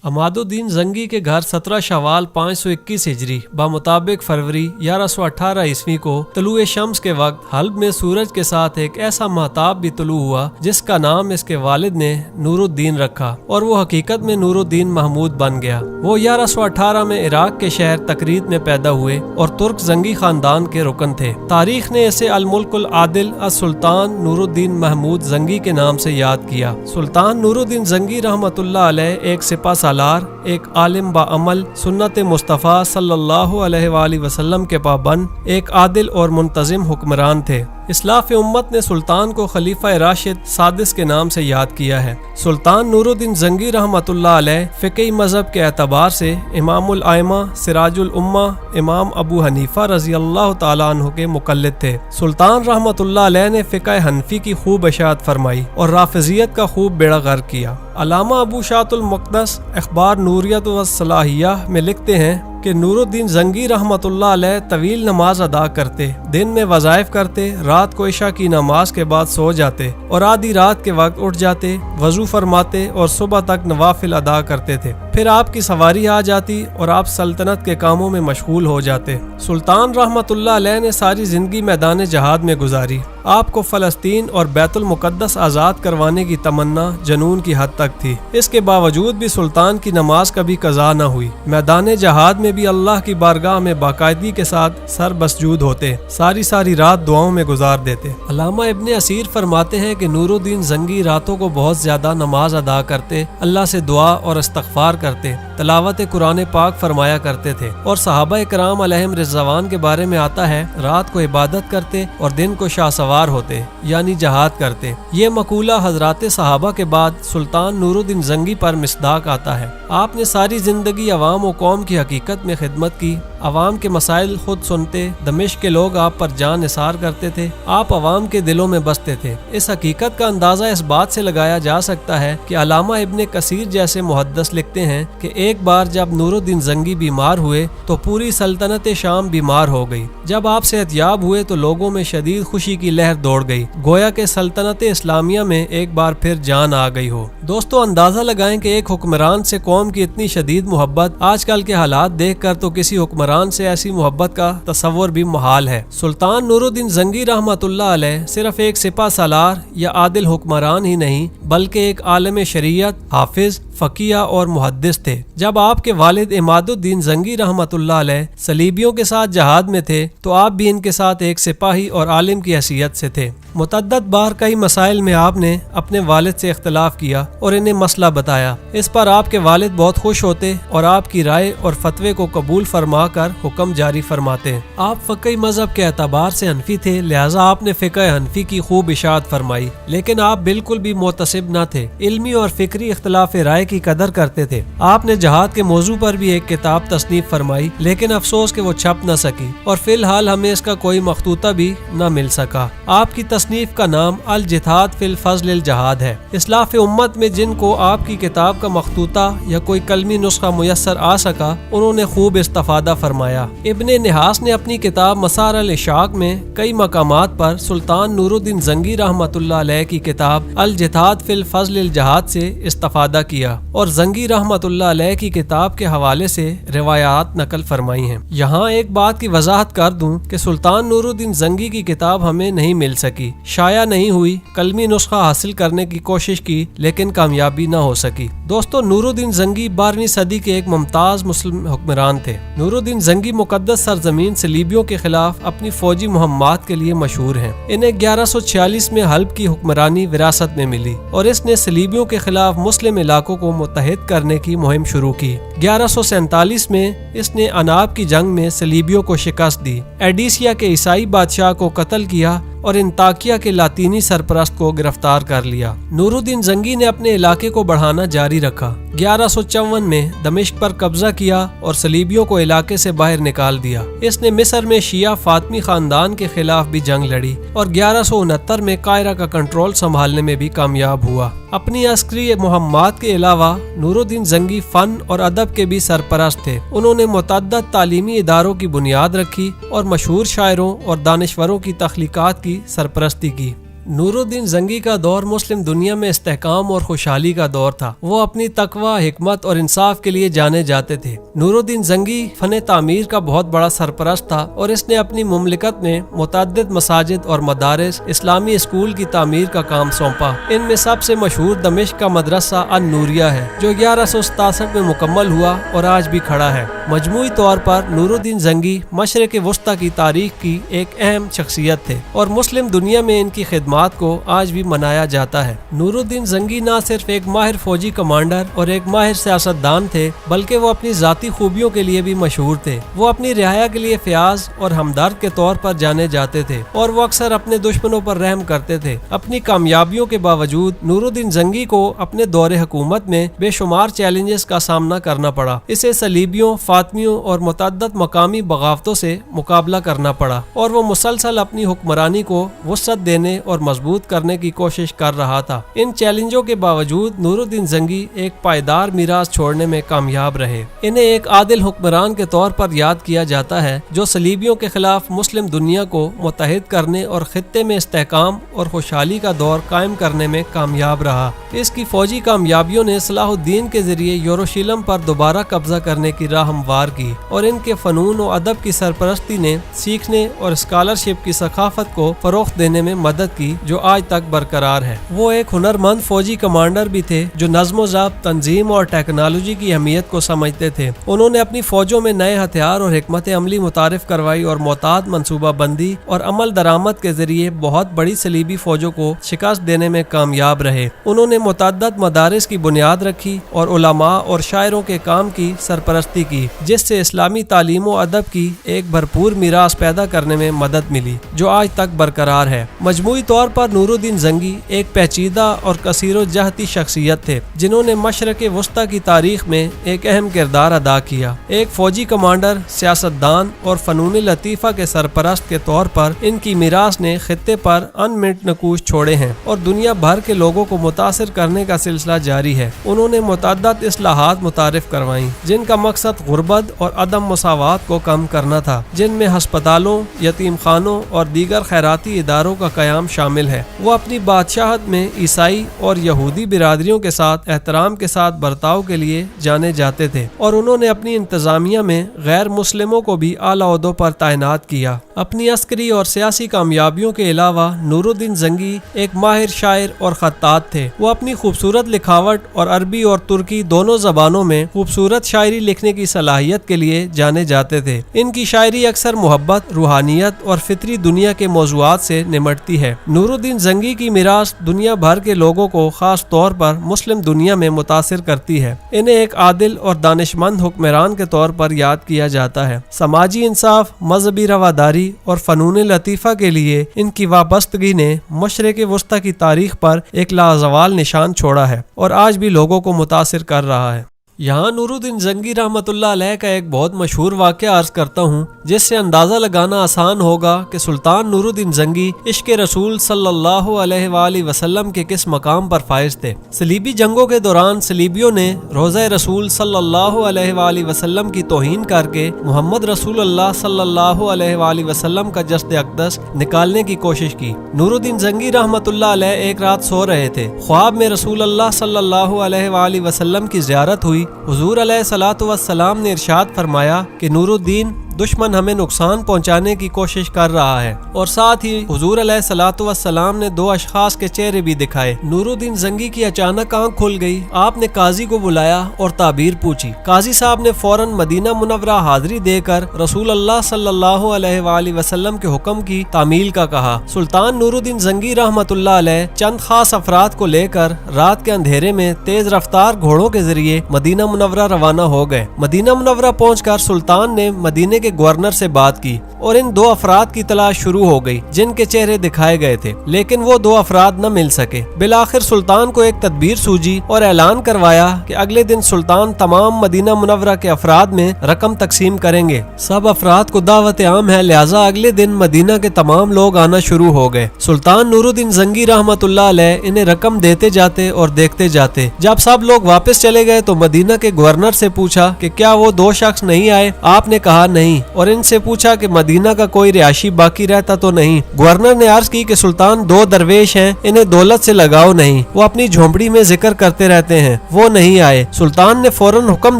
عمادالدین زنگی کے گھر 17 شوال 521 ہجری بمطابق فروری 1118 عیسوی کو طلوع شمس کے وقت حلب میں سورج کے ساتھ ایک ایسا مہتاب بھی طلوع ہوا جس کا نام اس کے والد نے نور الدین رکھا اور وہ حقیقت میں نور الدین محمود بن گیا۔ وہ 1118 میں عراق کے شہر تکریت میں پیدا ہوئے اور ترک زنگی خاندان کے رکن تھے۔ تاریخ نے اسے الملک العادل السلطان نور الدین محمود زنگی کے نام سے یاد کیا۔ سلطان نور الدین زنگی رحمۃ اللہ علیہ ایک سپہ سالار، ایک عالم با عمل، سنت مصطفیٰ صلی اللہ علیہ وآلہ وسلم کے پابند، ایک عادل اور منتظم حکمران تھے۔ اسلاف امت نے سلطان کو خلیفہ راشد سادس کے نام سے یاد کیا ہے۔ سلطان نور الدین زنگی رحمۃ اللہ علیہ فقہی مذہب کے اعتبار سے امام الائمہ، سراج الامہ، امام ابو حنیفہ رضی اللہ تعالیٰ عنہ کے مقلد تھے۔ سلطان رحمۃ اللہ علیہ نے فقہ حنفی کی خوب اشاعت فرمائی اور رافضیت کا خوب بیڑا غرق کیا۔ علامہ ابو شاۃ المقدس اخبار نوریت و صلاحیہ میں لکھتے ہیں کہ نور الدین زنگی رحمۃ اللہ علیہ طویل نماز ادا کرتے، دن میں وظائف کرتے، رات کو عشاء کی نماز کے بعد سو جاتے اور آدھی رات کے وقت اٹھ جاتے، وضو فرماتے اور صبح تک نوافل ادا کرتے تھے۔ پھر آپ کی سواری آ جاتی اور آپ سلطنت کے کاموں میں مشغول ہو جاتے۔ سلطان رحمۃ اللہ علیہ نے ساری زندگی میدان جہاد میں گزاری۔ آپ کو فلسطین اور بیت المقدس آزاد کروانے کی تمنا جنون کی حد تک تھی۔ اس کے باوجود بھی سلطان کی نماز کبھی قضا نہ ہوئی۔ میدان جہاد میں بھی اللہ کی بارگاہ میں باقاعدگی کے ساتھ سر مسجود ہوتے، ساری رات دعاؤں میں گزار دیتے۔ علامہ ابن اسیر فرماتے ہیں کہ نور الدین زنگی راتوں کو بہت زیادہ نماز ادا کرتے، اللہ سے دعا اور استغفار کرتے، تلاوت قرآن پاک فرمایا کرتے تھے، اور صحابہ کرام علیہم رضوان کے بارے میں آتا ہے رات کو عبادت کرتے اور دن کو شاہ سوار ہوتے، یعنی جہاد کرتے۔ یہ مقولہ حضرات صحابہ کے بعد سلطان نور الدین زنگی پر مصداق آتا ہے۔ آپ نے ساری زندگی عوام و قوم کی حقیقت میں خدمت کی، عوام کے مسائل خود سنتے، دمشق کے لوگ آپ پر جان نثار کرتے تھے، آپ عوام کے دلوں میں بستے تھے۔ اس حقیقت کا اندازہ اس بات سے لگایا جا سکتا ہے کہ علامہ ابن کثیر جیسے محدث لکھتے ہیں کہ ایک بار جب نور الدین زنگی بیمار ہوئے تو پوری سلطنت شام بیمار ہو گئی۔ جب آپ صحت یاب ہوئے تو لوگوں میں شدید خوشی کی لہر دوڑ گئی، گویا کہ سلطنت اسلامیہ میں ایک بار پھر جان آ گئی ہو۔ دوستو اندازہ لگائیں کہ ایک حکمران سے قوم کی اتنی شدید محبت، آج کل کے حالات دیکھ کر تو کسی حکمران سے ایسی محبت کا تصور بھی محال ہے۔ سلطان نور الدین زنگی رحمۃ اللہ علیہ صرف ایک سپہ سالار یا عادل حکمران ہی نہیں بلکہ ایک عالم شریعت، حافظ، فقیہ اور محدث تھے۔ جب آپ کے والد عمادالدین زنگی رحمۃ اللہ علیہ صلیبیوں کے ساتھ جہاد میں تھے تو آپ بھی ان کے ساتھ ایک سپاہی اور عالم کی حیثیت سے تھے۔ متعدد بار کئی مسائل میں آپ نے اپنے والد سے اختلاف کیا اور انہیں مسئلہ بتایا۔ اس پر آپ کے والد بہت خوش ہوتے اور آپ کی رائے اور فتوے کو قبول فرما کر حکم جاری فرماتے۔ آپ فقہی مذہب کے اعتبار سے حنفی تھے، لہذا آپ نے فقہ حنفی کی خوب اشاعت فرمائی، لیکن آپ بالکل بھی معتصب نہ تھے، علمی اور فکری اختلاف رائے کی قدر کرتے تھے۔ آپ نے جہاد کے موضوع پر بھی ایک کتاب تصنیف فرمائی، لیکن افسوس کہ وہ چھپ نہ سکی اور فی الحال ہمیں اس کا کوئی مخطوطہ بھی نہ مل سکا۔ آپ کی تصنیف کا نام الجہاد فی الفضل الجہاد ہے۔ اسلاف امت میں جن کو آپ کی کتاب کا مخطوطہ یا کوئی قلمی نسخہ میسر آ سکا انہوں نے خوب استفادہ فرمایا۔ ابن نحاس نے اپنی کتاب مسار الاشاق میں کئی مقامات پر سلطان نور الدین زنگی رحمۃ اللہ علیہ کی کتاب الجہاد فی الفضل الجہاد سے استفادہ کیا اور زنگی رحمۃ اللہ علیہ کی کتاب کے حوالے سے روایات نقل فرمائی ہیں۔ یہاں ایک بات کی وضاحت کر دوں کہ سلطان نور الدین زنگی کی کتاب ہمیں نہیں مل سکی، شائع نہیں ہوئی، قلمی نسخہ حاصل کرنے کی کوشش کی لیکن کامیابی نہ ہو سکی۔ دوستو نور الدین زنگی 12ویں صدی کے ایک ممتاز مسلم حکمران تھے۔ نور الدین زنگی مقدس سرزمین صلیبیوں کے خلاف اپنی فوجی مہمات کے لیے مشہور ہیں۔ انہیں 1146 میں حلب کی حکمرانی وراثت میں ملی اور اس نے صلیبیوں کے خلاف مسلم علاقوں کو متحد کرنے کی مہم شروع کی۔ 1147 میں اس نے عناب کی جنگ میں صلیبیوں کو شکست دی، ایڈیسیا کے عیسائی بادشاہ کو قتل کیا اور انطاکیہ کے لاطینی سرپرست کو گرفتار کر لیا۔ نور الدین زنگی نے اپنے علاقے کو بڑھانا جاری رکھا۔ 1154 میں دمشق پر قبضہ کیا اور صلیبیوں کو علاقے سے باہر نکال دیا۔ اس نے مصر میں شیعہ فاطمی خاندان کے خلاف بھی جنگ لڑی اور 1169 میں قاہرہ کا کنٹرول سنبھالنے میں بھی کامیاب ہوا۔ اپنی عسکری مہمات کے علاوہ نور الدین زنگی فن اور ادب کے بھی سرپرست تھے۔ انہوں نے متعدد تعلیمی اداروں کی بنیاد رکھی اور مشہور شاعروں اور دانشوروں کی تخلیقات کی سرپرستی کی۔ नूरुद्दीन जंगी का दौर मुस्लिम दुनिया में इस्तेहकाम और खुशहाली का दौर था। वो अपनी तकवा, हिकमत और इंसाफ के लिए जाने जाते थे। नूरुद्दीन जंगी फन तामीर का बहुत बड़ा सरपरस्त था और इसने अपनी मुमलिकत में मुतअद्दिद मसाजिद और मदारिस, इस्लामी स्कूल की तामीर का काम सौंपा। इनमें सबसे मशहूर दमिश्क का मदरसा अन-नूरिया है जो 1167 में मुकम्मल हुआ और आज भी खड़ा है। मजमूई तौर पर नूरुद्दीन जंगी मशरिक़ वस्ता की तारीख की एक अहम शख्सियत थे और मुस्लिम दुनिया में इनकी खिदमात को आज भी मनाया जाता है। नूरुद्दीन जंगी न सिर्फ एक माहिर फौजी कमांडर और एक माहिर सियासतदान थे, बल्कि वो अपनी जाती खूबियों के लिए भी मशहूर थे। वो अपनी रियाया के लिए फयाज और हमदर्द के तौर पर जाने जाते थे और वो अक्सर अपने दुश्मनों पर रहम करते थे। अपनी कामयाबियों के बावजूद नूरुद्दीन जंगी को अपने दौरे हुकूमत में बेशुमार चैलेंजेस का सामना करना पड़ा। इसे सलीबियों, फातमियों और मुतअद्दिद मकामी बगावतों से मुकाबला करना पड़ा और वो मुसलसल अपनी हुक्मरानी को वसअत देने और मजबूत करने की कोशिश कर रहा था। इन चैलेंजों के बावजूद नूरुद्दीन जंगी एक पायदार मीरास छोड़ने में कामयाब रहे। इन्हें एक आदिल हुक्मरान के तौर पर याद किया जाता है जो सलीबियों के खिलाफ मुस्लिम दुनिया को मुत्तहिद करने और खित्ते में इस्तेहकाम और खुशहाली का दौर कायम करने में कामयाब रहा। इसकी फौजी कामयाबियों ने सलाहुद्दीन के जरिए यरूशलेम पर दोबारा कब्जा करने की राह हमवार की और इनके फनून और अदब की सरपरस्ती ने सीखने और स्कॉलरशिप की सकाफत को फरोख्त देने में मदद की जो आज तक बरकरार है। वो एक हुनरमंद फौजी कमांडर भी थे जो नज़्म ज़ब्त, तंजीम और टेक्नोलॉजी की अहमियत को समझते थे। उन्होंने अपनी फौजों में नए हथियार और हिकमत अमली मुतारिफ करवाई और मोहतात मनसूबा बंदी और अमल दरामद के जरिए बहुत बड़ी सलीबी फौजों को शिकस्त देने में कामयाब रहे। उन्होंने मुतअद्दिद मदारिस की बुनियाद रखी और उलमा और शायरों के काम की सरपरस्ती की, जिससे इस्लामी तालीम और अदब की एक भरपूर मीरास पैदा करने में मदद मिली जो आज तक बरकरार है। मजमूई तौर पर नूरुद्दीन जंगी एक पेचीदा और कसीरो जहती शख्सियत थे जिन्होंने मशरिक़ वस्ता की तारीख में एक अहम किरदार अदा किया। एक फौजी कमांडर, सियासतदान और फनून लतीफ़ा के सरपरस्त के तौर पर इनकी मीरास ने खित्ते पर अनमिट नकूश छोड़े हैं और दुनिया भर के लोगों को मुतासिर करने का सिलसिला जारी है। उन्होंने मुतअद्दिद इस्लाहात मुतारिफ करवाई जिनका मकसद गुर्बत और अदम मुसावात को कम करना था, जिनमें हस्पतालों, यतीम खानों और दीगर खैराती इदारों का क़याम शामिल है। वो अपनी बादशाहत में ईसाई और यहूदी बिरादरियों के साथ एहतराम के साथ बर्ताव के लिए जाने जाते थे और उन्होंने अपनी इंतजामिया में गैर मुस्लिमों को भी आला ओहदों पर तैनात किया। अपनी अस्करी और सियासी कामयाबियों के अलावा नूरुद्दीन जंगी एक माहिर शायर और खत्तात थे। वो अपनी खूबसूरत लिखावट और अरबी और तुर्की दोनों जबानों में खूबसूरत शायरी लिखने की सलाहियत के लिए जाने जाते थे। इनकी शायरी अक्सर मोहब्बत, रूहानियत और फितरी दुनिया के मौज़ूआत से निमटती है। नूरुद्दीन जंगी की मीरास दुनिया भर के लोगों को खास तौर पर मुस्लिम दुनिया में मुतासिर करती है। इन्हें एक आदिल और दानिशमंद हुक्मरान के तौर पर याद किया जाता है। समाजी इंसाफ, मजहबी रवादारी और फनून लतीफ़ा के लिए इनकी वाबस्तगी ने मशरिक़ वस्ता की तारीख पर एक लाजवाल निशान छोड़ा है और आज भी लोगों को मुतासिर कर रहा है। यहाँ नूरुद्दीन जंगी रहमतुल्लाह अलैह का एक बहुत मशहूर वाक़या अर्ज करता हूँ जिससे अंदाज़ा लगाना आसान होगा कि सुल्तान नूरुद्दीन जंगी इश्क़ रसूल सल्लल्लाहु अलैहि वसल्लम के किस मकाम पर फाइज थे। सलीबी जंगों के दौरान सलीबियों ने रोज़ा रसूल सल्लल्लाहु अलैहि वसल्लम की तौहीन करके मोहम्मद रसूलुल्लाह सल्लल्लाहु अलैहि वसल्लम का जस्द अक़दस निकालने की कोशिश की। नूरुद्दीन जंगी रहमतुल्लाह अलैह एक रात सो रहे थे। ख्वाब में रसूलुल्लाह सल्लल्लाहु अलैहि वसल्लम की ज़ियारत हुई। हुज़ूर अलैहिस्सलातु वस्सलाम ने इरशाद फरमाया कि नूरुद्दीन, दुश्मन हमें नुकसान पहुंचाने की कोशिश कर रहा है और साथ ही हुजूर अलैहिस्सलातु वस्सलाम ने दो अशखास के चेहरे भी दिखाए। नूरुद्दीन जंगी की अचानक आंख खुल गई। आपने काजी को बुलाया और ताबीर पूछी। काजी साहब ने फौरन मदीना मुनव्वरा हाजिरी देकर रसूल अल्लाह सल्लल्लाहु अलैहि वसल्लम के हुक्म की तामील का कहा। सुल्तान नूरुद्दीन जंगी रहमतुल्लाह अलैह चंद खास अफराद को लेकर रात के अंधेरे में तेज रफ्तार घोड़ों के जरिए मदीना मुनव्वरा रवाना हो गए। मदीना मुनव्वरा पहुंचकर सुल्तान ने मदीने के गवर्नर से बात की और इन दो अफराद की तलाश शुरू हो गई जिनके चेहरे दिखाए गए थे, लेकिन वो दो अफराद न मिल सके। बिलाखिर सुल्तान को एक तदबीर सूझी और ऐलान करवाया कि अगले दिन सुल्तान तमाम मदीना मुनव्वरा के अफराद में रकम तकसीम करेंगे। सब अफराद को दावत आम है, लिहाजा अगले दिन मदीना के तमाम लोग आना शुरू हो गए। सुल्तान नूरुद्दीन जंगी रहमतुल्लाह अलैह इन्हें रकम देते जाते और देखते जाते। जब सब लोग वापस चले गए तो मदीना के गवर्नर से पूछा कि क्या वो दो शख्स नहीं आए। आपने कहा नहीं, नहीं और इनसे पूछा कि मदीना का कोई रिहायशी बाकी रहता तो नहीं। गवर्नर ने अर्ज की कि सुल्तान 2 दरवेश हैं, इन्हें दौलत से लगाओ नहीं, वो अपनी झोंपड़ी में जिक्र करते रहते हैं, वो नहीं आए। सुल्तान ने फौरन हुक्म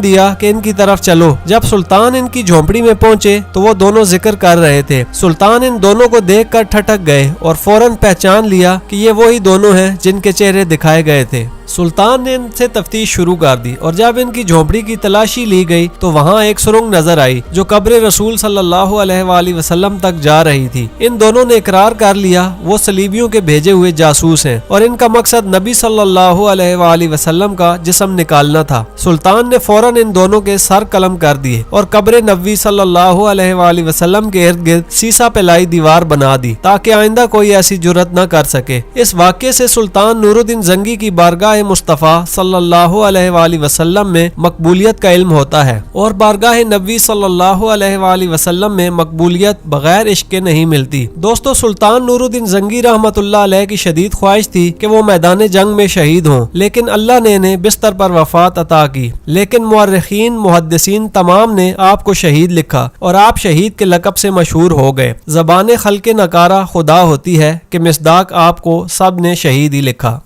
दिया कि इनकी तरफ चलो। जब सुल्तान इनकी झोंपड़ी में पहुंचे तो वो दोनों जिक्र कर रहे थे। सुल्तान इन दोनों को देखकर ठटक गए और फौरन पहचान लिया कि ये वही दोनों हैं जिनके चेहरे दिखाए गए थे। सुल्तान ने इनसे तफ्तीश शुरू कर दी और जब इनकी झोंपड़ी की तलाशी ली गई तो वहाँ एक सुरंग नजर आई जो कब्र रसूल सल्लल्लाहु अलैहि वसल्लम तक जा रही थी। इन दोनों ने इकरार कर लिया वो सलीबियों के भेजे हुए जासूस हैं और इनका मकसद नबी सल्लल्लाहु अलैहि वसल्लम का जिस्म निकालना था। सुल्तान ने फौरन इन दोनों के सर कलम कर दिए और कब्र नबी सल्लल्लाहु अलैहि वसल्लम के इर्द गिर्द सीसा पिलाई दीवार बना दी ताकि आइंदा कोई ऐसी जुर्रत न कर सके। इस वाक़े से सुल्तान नूरुद्दीन जंगी की बारगाह मुस्तफ़ा सल्लल्लाहु अलैहि वसल्लम में मकबूलियत का इल्म होता है और बारगाह नबी सल्लल्लाहु अलैहि वसल्लम में मकबूलियत बगैर इश्क के नहीं मिलती। दोस्तों, सुल्तान नूरुद्दीन जंगी रहमतुल्लाह अलैह की शदीद ख्वाहिश थी कि वो मैदान जंग में शहीद हों, लेकिन अल्लाह ने इन्हें बिस्तर पर वफात अता की। लेकिन मुअर्रिखीन मुहद्दिसीन तमाम ने आपको शहीद लिखा और आप शहीद के लक़ब से मशहूर हो गए। ज़बान खल्क़े नकारा खुदा होती है कि मिस्दाक आपको सब ने शहीद ही लिखा।